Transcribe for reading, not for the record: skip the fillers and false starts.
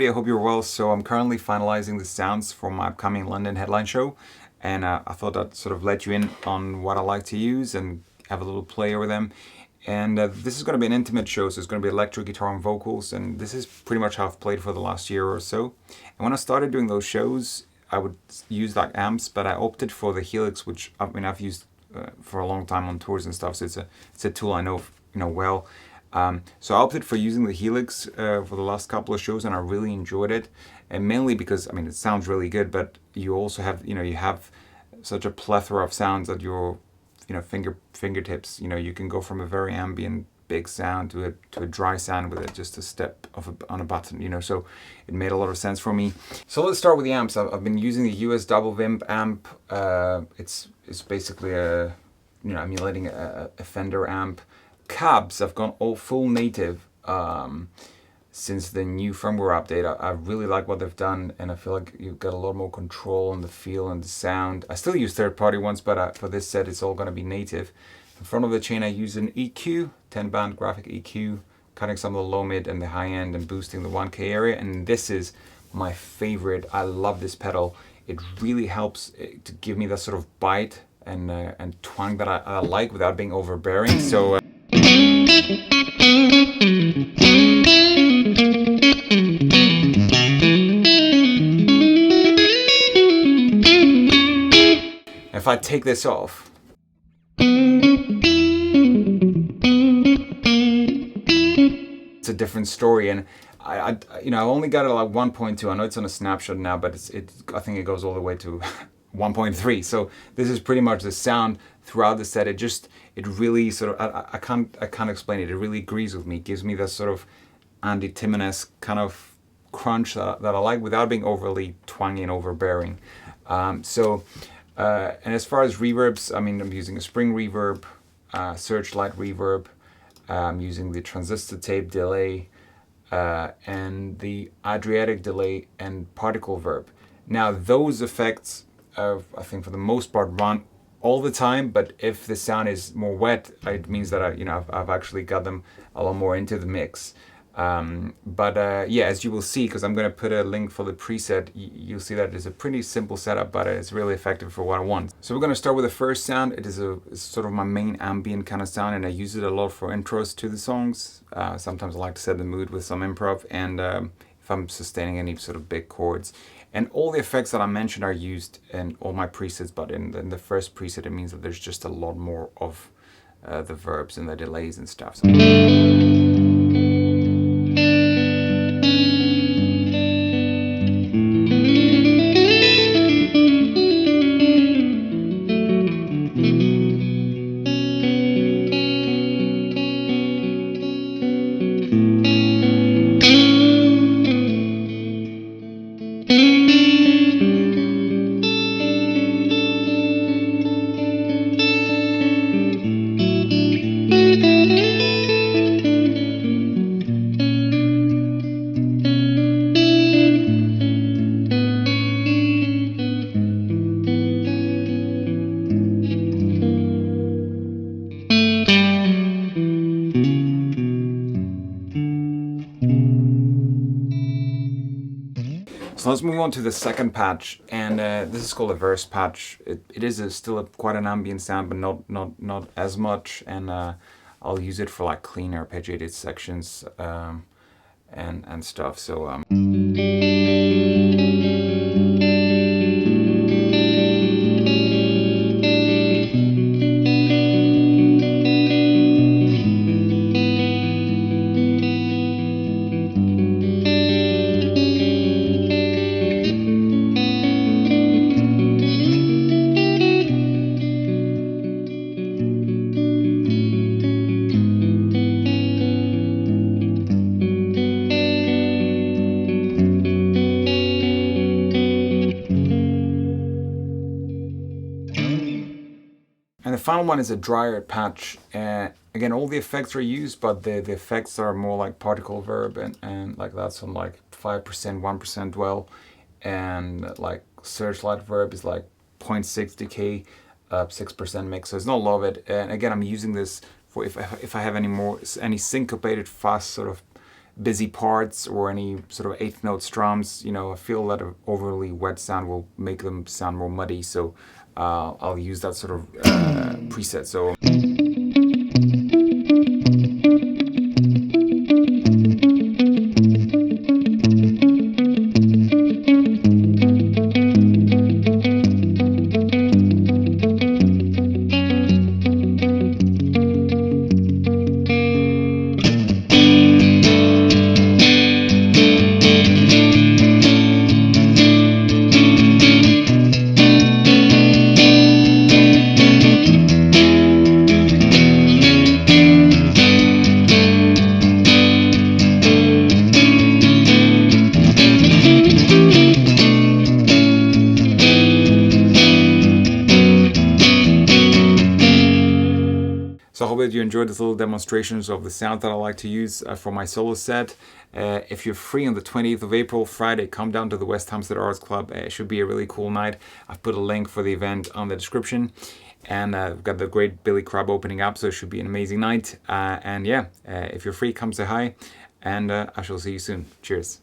everybody, I hope you're well. So I'm currently finalizing the sounds for my upcoming London headline show, and I thought I'd sort of let you in on what I like to use and have a little play over them. And this is going to be an intimate show, so it's going to be electric guitar and vocals, and this is pretty much how I've played for the last year or so. And when I started doing those shows, I would use like amps, but I opted for the Helix, which I've used for a long time on tours and stuff, so it's a tool I know well. So I opted for using the Helix for the last couple of shows, and I really enjoyed it, and mainly because it sounds really good, but you also have you have such a plethora of sounds at your fingertips. You can go from a very ambient big sound to a dry sound with just a step on a button. So it made a lot of sense for me. So let's start with the amps. I've been using the US double Vimp amp. It's basically emulating a Fender amp. Cabs, I've gone all full native since the new firmware update. I really like what they've done, and I feel like you've got a lot more control on the feel and the sound. I still use third-party ones, but for this set it's all going to be native. In front of the chain I use an EQ, 10-band graphic EQ, cutting some of the low mid and the high end and boosting the 1K area, and this is my favorite. I love this pedal. It really helps to give me that sort of bite and twang that I like without being overbearing. So if I take this off, it's a different story, and I only got it like 1.2. I know it's on a snapshot now, but I think it goes all the way to 1.3. So this is pretty much the sound throughout the set. It really sort of, I can't explain it. It really agrees with me. It gives me that sort of Andy Timmons-esque kind of crunch that I like without being overly twangy and overbearing. And as far as reverbs, I'm using a spring reverb, searchlight reverb. I'm using the transistor tape delay, and the Adriatic delay and particle verb. Now those effects, I think for the most part, run all the time, but if the sound is more wet, it means that I've actually got them a lot more into the mix. Yeah, as you will see, because I'm going to put a link for the preset, you'll see that it's a pretty simple setup, but it's really effective for what I want. So we're going to start with the first sound. It's sort of my main ambient kind of sound, and I use it a lot for intros to the songs. Sometimes I like to set the mood with some improv, and if I'm sustaining any sort of big chords. And all the effects that I mentioned are used in all my presets, but in the first preset it means that there's just a lot more of the verbs and the delays and stuff. So So let's move on to the second patch, and this is called a verse patch. It is still quite an ambient sound, but not as much, and I'll use it for like clean arpeggiated sections and stuff. So and the final one is a drier patch. Again, all the effects are used, but the effects are more like particle verb and like that's on like 5%, 1% dwell, and like searchlight verb is like 0.6 decay, 6% mix. So it's not a lot of it. And again, I'm using this for if I have any syncopated fast sort of busy parts or any sort of eighth note strums. You know, I feel that an overly wet sound will make them sound more muddy, so I'll use that sort of preset. So. So I hope that you enjoyed this little demonstrations of the sound that I like to use for my solo set. If you're free on the 20th of April, Friday, come down to the West Hampstead Arts Club. It should be a really cool night. I've put a link for the event on the description. And we've got the great Billy Crab opening up, so it should be an amazing night. And yeah, if you're free, come say hi. And I shall see you soon. Cheers.